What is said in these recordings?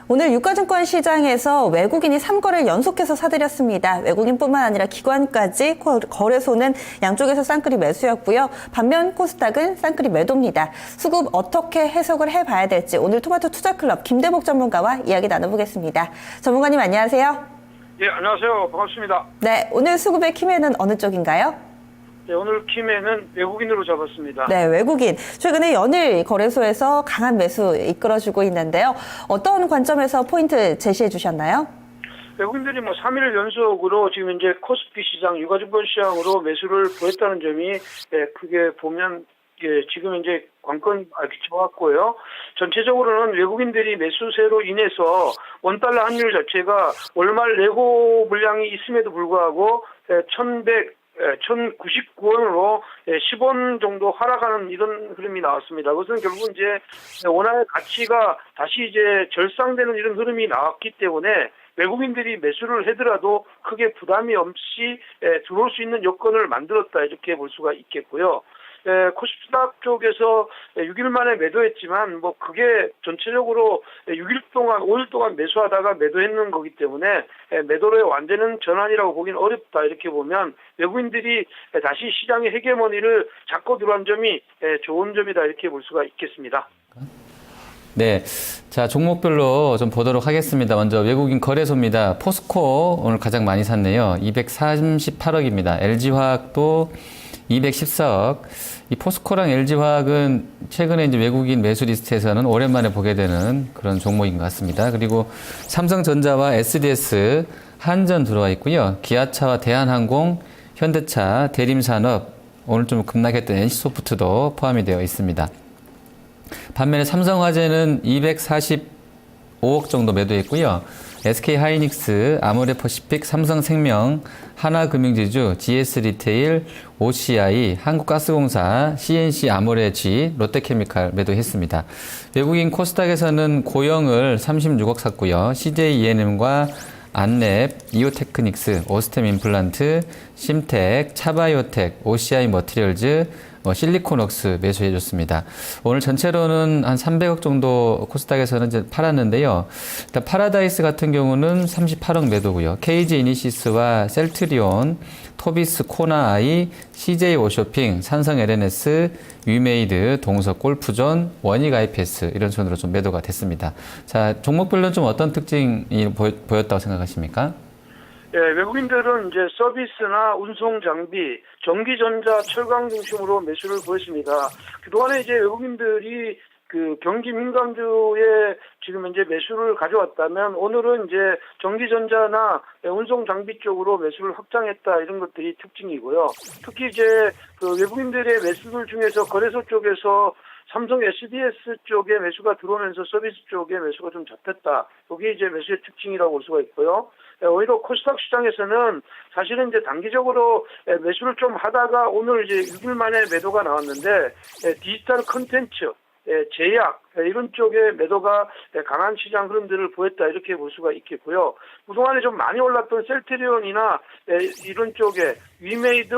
오늘 유가증권 시장에서 외국인이 3거래를 연속해서 사들였습니다. 외국인뿐만 아니라 기관까지 거래소는 양쪽에서 쌍끌이 매수였고요. 반면 코스닥은 쌍끌이 매도입니다. 수급 어떻게 해석을 해봐야 될지 오늘 토마토 투자클럽 김대복 전문가와 이야기 나눠보겠습니다. 전문가님 안녕하세요. 예, 안녕하세요. 반갑습니다. 네, 오늘 수급의 키매는 어느 쪽인가요? 네, 오늘 키매는 외국인으로 잡았습니다. 네, 외국인. 최근에 연일 거래소에서 강한 매수 이끌어주고 있는데요. 어떤 관점에서 포인트 제시해 주셨나요? 외국인들이 3일 연속으로 지금 이제 코스피 시장, 유가증권 시장으로 매수를 보였다는 점이 크게 보면 지금 이제 관건 알기 좋았고요. 전체적으로는 외국인들이 매수세로 인해서 원달러 환율 자체가 월말 내고 물량이 있음에도 불구하고 1,099원으로 10원 정도 하락하는 이런 흐름이 나왔습니다. 그것은 결국 이제 원화의 가치가 다시 이제 절상되는 이런 흐름이 나왔기 때문에 외국인들이 매수를 하더라도 크게 부담이 없이 들어올 수 있는 여건을 만들었다 이렇게 볼 수가 있겠고요. 코스닥 쪽에서 6일 만에 매도했지만 그게 전체적으로 6일 동안 5일 동안 매수하다가 매도했는 거기 때문에 매도로의 완전한 전환이라고 보기는 어렵다 이렇게 보면 외국인들이 다시 시장의 헤게모니를 잡고 들어간 점이 좋은 점이다 이렇게 볼 수가 있겠습니다. 네. 자, 종목별로 좀 보도록 하겠습니다. 먼저 외국인 거래소입니다. 포스코 오늘 가장 많이 샀네요. 238억입니다. LG화학도 214억. 이 포스코랑 LG화학은 최근에 이제 외국인 매수 리스트에서는 오랜만에 보게 되는 그런 종목인 것 같습니다. 그리고 삼성전자와 SDS, 한전 들어와 있고요. 기아차와 대한항공, 현대차, 대림산업, 오늘 좀 급락했던 NC소프트도 포함이 되어 있습니다. 반면에 삼성화재는 245억 정도 매도했고요. SK하이닉스, 아모레퍼시픽, 삼성생명, 하나금융지주, GS리테일, OCI, 한국가스공사, CNC 아모레G, 롯데케미칼 매도했습니다. 외국인 코스닥에서는 고영을 36억 샀고요. CJENM과 안랩, 이오테크닉스, 오스템 임플란트, 심텍, 차바이오텍, OCI 머티리얼즈, 실리콘웍스 매수해줬습니다. 오늘 전체로는 한 300억 정도 코스닥에서는 이제 팔았는데요. 일단 파라다이스 같은 경우는 38억 매도고요. KG 이니시스와 셀트리온, 토비스 코나아이, CJ 워쇼핑, 삼성 LNS, 위메이드, 동석 골프존, 원익 IPS 이런 순으로 좀 매도가 됐습니다. 자, 종목별로는 좀 어떤 특징이 보였다고 생각하십니까? 예, 외국인들은 이제 서비스나 운송 장비, 전기전자, 철강 중심으로 매수를 보였습니다. 그동안에 이제 외국인들이 경기 민감주에 지금 이제 매수를 가져왔다면 오늘은 이제 전기전자나 운송 장비 쪽으로 매수를 확장했다 이런 것들이 특징이고요. 특히 이제 외국인들의 매수들 중에서 거래소 쪽에서 삼성 SDS 쪽에 매수가 들어오면서 서비스 쪽에 매수가 좀 잡혔다. 이게 이제 매수의 특징이라고 볼 수가 있고요. 오히려 코스닥 시장에서는 사실은 이제 단기적으로 매수를 좀 하다가 오늘 이제 6일 만에 매도가 나왔는데 디지털 콘텐츠, 제약 이런 쪽에 매도가 강한 시장 흐름들을 보였다 이렇게 볼 수가 있겠고요. 그동안에 좀 많이 올랐던 셀트리온이나 이런 쪽에 위메이드,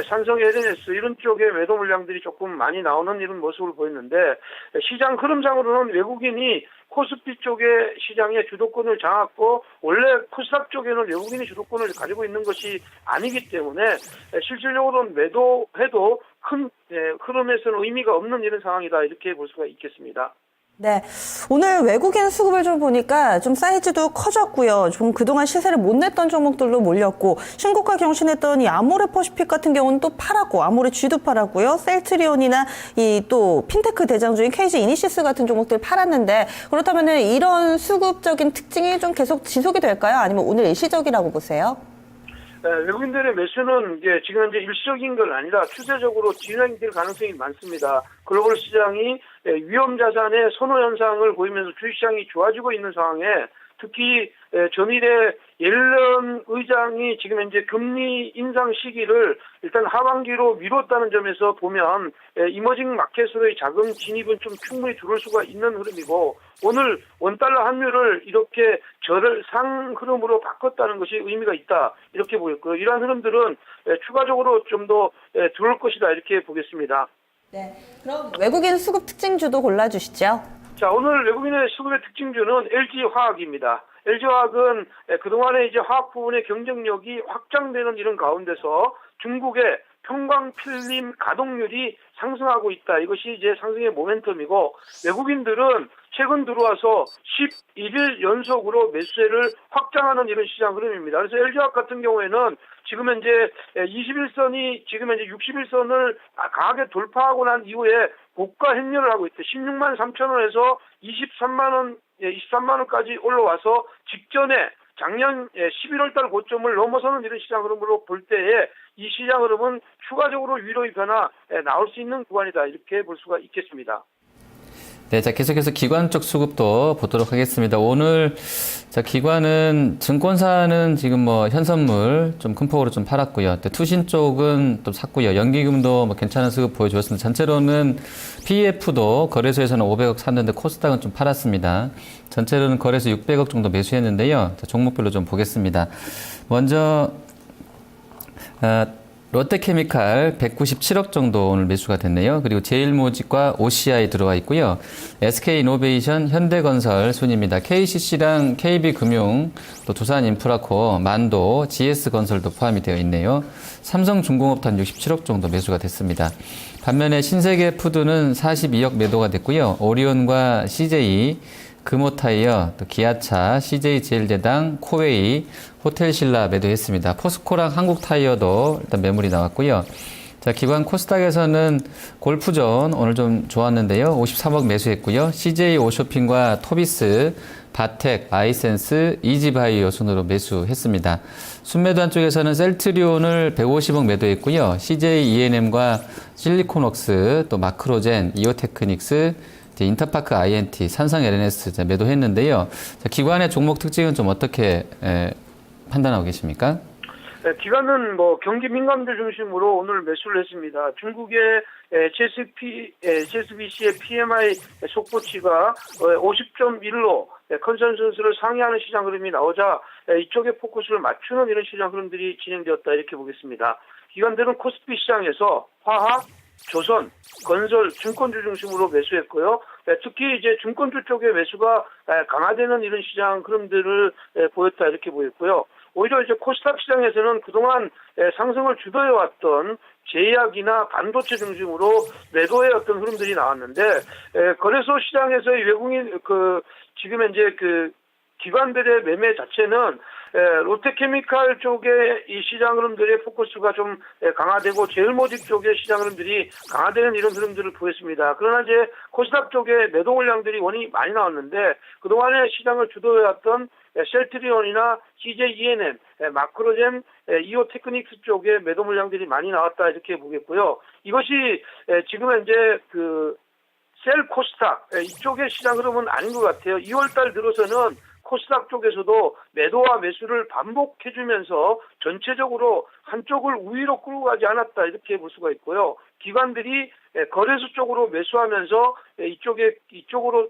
삼성 LNS 이런 쪽에 매도 물량들이 조금 많이 나오는 이런 모습을 보였는데 시장 흐름상으로는 외국인이 코스피 쪽의 시장의 주도권을 장악고 원래 코스닥 쪽에는 외국인이 주도권을 가지고 있는 것이 아니기 때문에 실질적으로는 매도해도 큰 흐름에서는 의미가 없는 이런 상황이다 이렇게 볼 수가 있겠습니다. 네. 오늘 외국인 수급을 좀 보니까 좀 사이즈도 커졌고요. 좀 그동안 시세를 못 냈던 종목들로 몰렸고, 신고가 경신했던 이 아모레퍼시픽 같은 경우는 또 팔았고, 아모레G도 팔았고요. 셀트리온이나 이 또 핀테크 대장주인 KG 이니시스 같은 종목들 팔았는데, 그렇다면은 이런 수급적인 특징이 좀 계속 지속이 될까요? 아니면 오늘 일시적이라고 보세요? 외국인들의 매수는 지금 이제 일시적인 건 아니라 추세적으로 진행될 가능성이 많습니다. 글로벌 시장이 위험 자산의 선호 현상을 보이면서 주식시장이 좋아지고 있는 상황에 특히 전일에 옐런 의장이 지금 이제 금리 인상 시기를 일단 하반기로 미뤘다는 점에서 보면 이머징 마켓으로의 자금 진입은 좀 충분히 들어올 수가 있는 흐름이고 오늘 원달러 환율을 이렇게 상 흐름으로 바꿨다는 것이 의미가 있다 이렇게 보였고요. 이러한 흐름들은 추가적으로 좀 더 들어올 것이다 이렇게 보겠습니다. 네, 그럼 외국인 수급 특징주도 골라주시죠. 자, 오늘 외국인의 수급의 특징주는 LG화학입니다. LG화학은 그동안에 이제 화학 부분의 경쟁력이 확장되는 이런 가운데서 중국의 평광필름 가동률이 상승하고 있다. 이것이 이제 상승의 모멘텀이고, 외국인들은 최근 들어와서 11일 연속으로 매수세를 확장하는 이런 시장 흐름입니다. 그래서 LG화학 같은 경우에는 지금 현재 21선이 지금 현재 61선을 강하게 돌파하고 난 이후에 고가 행렬을 하고 있대. 16만 3천 원에서 23만 원까지 올라와서 직전에 작년 11월 달 고점을 넘어서는 이런 시장 흐름으로 볼 때에 이 시장 흐름은 추가적으로 위로의 변화 나올 수 있는 구간이다. 이렇게 볼 수가 있겠습니다. 네, 자, 계속해서 기관 쪽 수급도 보도록 하겠습니다. 오늘, 자, 기관은, 증권사는 지금 뭐, 현선물 좀 큰 폭으로 좀 팔았고요. 또 투신 쪽은 또 샀고요. 연기금도 뭐 괜찮은 수급 보여주었습니다. 전체로는 PEF도 거래소에서는 500억 샀는데 코스닥은 좀 팔았습니다. 전체로는 거래소 600억 정도 매수했는데요. 자, 종목별로 좀 보겠습니다. 먼저, 롯데케미칼 197억 정도 오늘 매수가 됐네요. 그리고 제일모직과 OCI 들어와 있고요. SK이노베이션, 현대건설 순입니다. KCC랑 KB금융, 또 두산인프라코, 만도, GS건설도 포함이 되어 있네요. 삼성중공업도 한 67억 정도 매수가 됐습니다. 반면에 신세계푸드는 42억 매도가 됐고요. 오리온과 CJ, 금호타이어, 또 기아차, CJ제일제당, 코웨이, 호텔신라 매도했습니다. 포스코랑 한국타이어도 일단 매물이 나왔고요. 자, 기관 코스닥에서는 골프존 오늘 좀 좋았는데요. 53억 매수했고요. CJ 오쇼핑과 토비스, 바텍, 아이센스, 이지바이오 순으로 매수했습니다. 순매도한 쪽에서는 셀트리온을 150억 매도했고요. CJ ENM과 실리콘웍스, 또 마크로젠, 이오테크닉스, 인터파크 INT, 산성 LNS 매도했는데요. 자, 기관의 종목 특징은 좀 어떻게 판단하고 계십니까? 네, 기관은 뭐 경기 민감주 중심으로 오늘 매수를 했습니다. 중국의 HSBC의 PMI 속보치가 50.1로 컨센서스를 상회하는 시장 흐름이 나오자 이쪽에 포커스를 맞추는 이런 시장 흐름들이 진행되었다 이렇게 보겠습니다. 기관들은 코스피 시장에서 화학, 조선, 건설, 증권주 중심으로 매수했고요. 특히 이제 증권주 쪽의 매수가 강화되는 이런 시장 흐름들을 보였다 이렇게 보였고요. 오히려 이제 코스닥 시장에서는 그동안 상승을 주도해왔던 제약이나 반도체 중심으로 매도의 어떤 흐름들이 나왔는데, 거래소 시장에서의 외국인 지금 현재 기관들의 매매 자체는 롯데케미칼 쪽의 이 시장 흐름들의 포커스가 좀 강화되고 제일모직 쪽의 시장 흐름들이 강화되는 이런 흐름들을 보였습니다. 그러나 이제 코스닥 쪽의 매도 물량들이 원이 많이 나왔는데, 그동안에 시장을 주도해왔던 셀트리온이나 CJ ENM, 마크로젠, 이오테크닉스 쪽의 매도 물량들이 많이 나왔다 이렇게 보겠고요. 이것이 지금 현재 셀 코스닥 이쪽의 시장 흐름은 아닌 것 같아요. 2월달 들어서는 코스닥 쪽에서도 매도와 매수를 반복해주면서 전체적으로 한쪽을 우위로 끌고 가지 않았다 이렇게 볼 수가 있고요. 기관들이 거래소 쪽으로 매수하면서 이쪽으로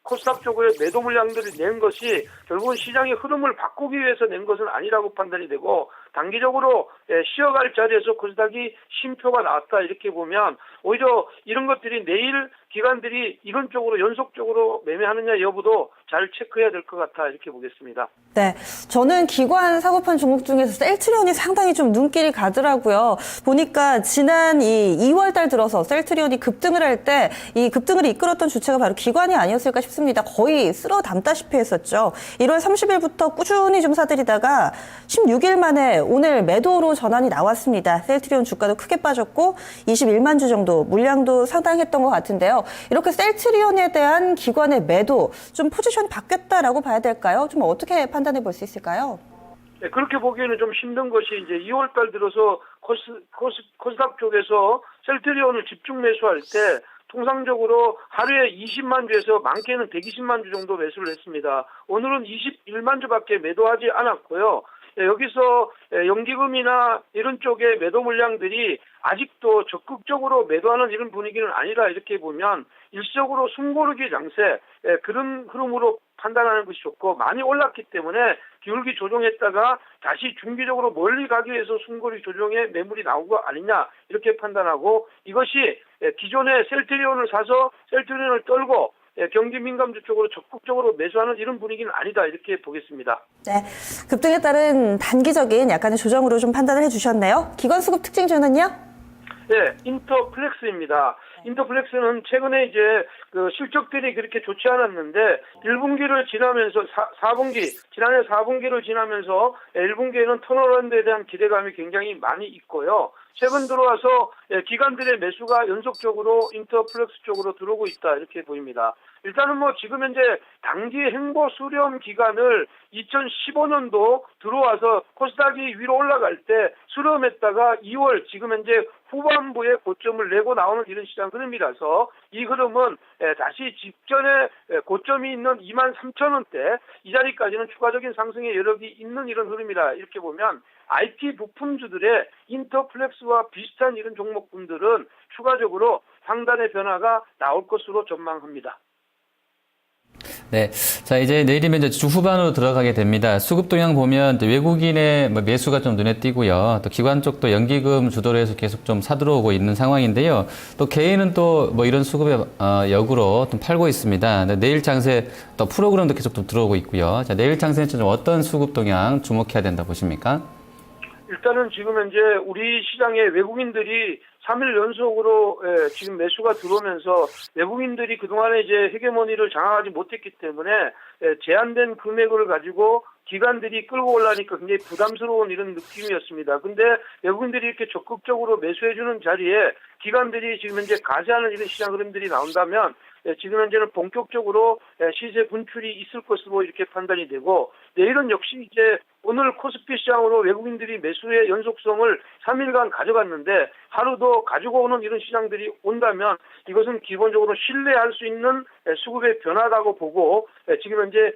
코스닥 쪽에 매도 물량들을 낸 것이 결국은 시장의 흐름을 바꾸기 위해서 낸 것은 아니라고 판단이 되고, 단기적으로 쉬어갈 자리에서 코스닥이 쉼표가 나왔다 이렇게 보면 오히려 이런 것들이 내일 기관들이 이런 쪽으로 연속적으로 매매하느냐 여부도 잘 체크해야 될 것 같아 이렇게 보겠습니다. 네, 저는 기관 사고판 종목 중에서 셀트리온이 상당히 좀 눈길이 가더라고요. 보니까 지난 이 2월 달 들어서 셀트리온이 급등을 할 때 이 급등을 이끌었던 주체가 바로 기관이 아니었을까 싶습니다. 거의 쓸어 담다시피 했었죠. 1월 30일부터 꾸준히 좀 사들이다가 16일 만에 오늘 매도로 전환이 나왔습니다. 셀트리온 주가도 크게 빠졌고 21만 주 정도 물량도 상당했던 것 같은데요. 이렇게 셀트리온에 대한 기관의 매도 좀 포지션이 바뀌었다라고 봐야 될까요? 좀 어떻게 판단해 볼 수 있을까요? 네, 그렇게 보기에는 좀 힘든 것이 이제 2월 달 들어서 코스닥 쪽에서 셀트리온을 집중 매수할 때 통상적으로 하루에 20만 주에서 많게는 120만 주 정도 매수를 했습니다. 오늘은 21만 주밖에 매도하지 않았고요. 여기서 연기금이나 이런 쪽의 매도 물량들이 아직도 적극적으로 매도하는 이런 분위기는 아니라 이렇게 보면 일시적으로 숨고르기 장세 그런 흐름으로 판단하는 것이 좋고, 많이 올랐기 때문에 기울기 조정했다가 다시 중기적으로 멀리 가기 위해서 숨고르기 조정에 매물이 나온 거 아니냐 이렇게 판단하고, 이것이 기존에 셀트리온을 사서 셀트리온을 떨고 경기 민감주 쪽으로 적극적으로 매수하는 이런 분위기는 아니다 이렇게 보겠습니다. 네, 급등에 따른 단기적인 약간의 조정으로 좀 판단을 해주셨네요. 기관 수급 특징 주는요? 네, 인터플렉스입니다. 인터플렉스는 최근에 이제 그 실적들이 그렇게 좋지 않았는데 1분기를 지나면서 4분기 지난해 4분기를 지나면서 1분기에는 턴어라운드에 대한 기대감이 굉장히 많이 있고요. 최근 들어와서 기관들의 매수가 연속적으로 인터플렉스 쪽으로 들어오고 있다 이렇게 보입니다. 일단은 뭐 지금 현재 단기 행보 수렴 기간을 2015년도 들어와서 코스닥이 위로 올라갈 때 수렴했다가 2월 지금 현재 후반부에 고점을 내고 나오는 이런 시장 흐름이라서 이 흐름은 다시 직전에 고점이 있는 23,000원대 이 자리까지는 추가적인 상승의 여력이 있는 이런 흐름이라 이렇게 보면 IT 부품주들의 인터플렉스와 비슷한 이런 종목군들은 추가적으로 상단의 변화가 나올 것으로 전망합니다. 네. 자, 이제 내일이면 이제 주 후반으로 들어가게 됩니다. 수급 동향 보면 이제 외국인의 매수가 좀 눈에 띄고요. 또 기관 쪽도 연기금 주도로 해서 계속 좀 사들어오고 있는 상황인데요. 또 개인은 또 뭐 이런 수급의 역으로 좀 팔고 있습니다. 내일 장세 또 프로그램도 계속 좀 들어오고 있고요. 자, 내일 장세는 좀 어떤 수급 동향 주목해야 된다 보십니까? 일단은 지금 현재 우리 시장에 외국인들이 3일 연속으로 지금 매수가 들어오면서 외국인들이 그동안에 이제 헤게모니를 장악하지 못했기 때문에 제한된 금액을 가지고 기관들이 끌고 올라니까 굉장히 부담스러운 이런 느낌이었습니다. 근데 외국인들이 이렇게 적극적으로 매수해주는 자리에 기관들이 지금 현재 가세하는 이런 시장 흐름들이 나온다면 지금 현재는 본격적으로 시세 분출이 있을 것으로 이렇게 판단이 되고 내일은 역시 이제 오늘 코스피 시장으로 외국인들이 매수의 연속성을 3일간 가져갔는데 하루도 가지고 오는 이런 시장들이 온다면 이것은 기본적으로 신뢰할 수 있는 수급의 변화라고 보고 지금 현재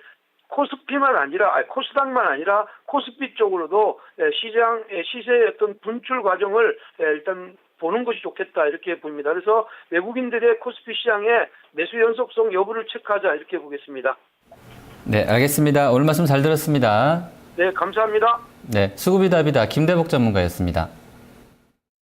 코스피만 아니라 코스닥만 아니라 코스피 쪽으로도 시장 시세의 어떤 분출 과정을 일단 보는 것이 좋겠다 이렇게 보입니다. 그래서 외국인들의 코스피 시장의 매수 연속성 여부를 체크하자 이렇게 보겠습니다. 네, 알겠습니다. 오늘 말씀 잘 들었습니다. 네, 감사합니다. 네, 수급이답이다 김대복 전문가였습니다.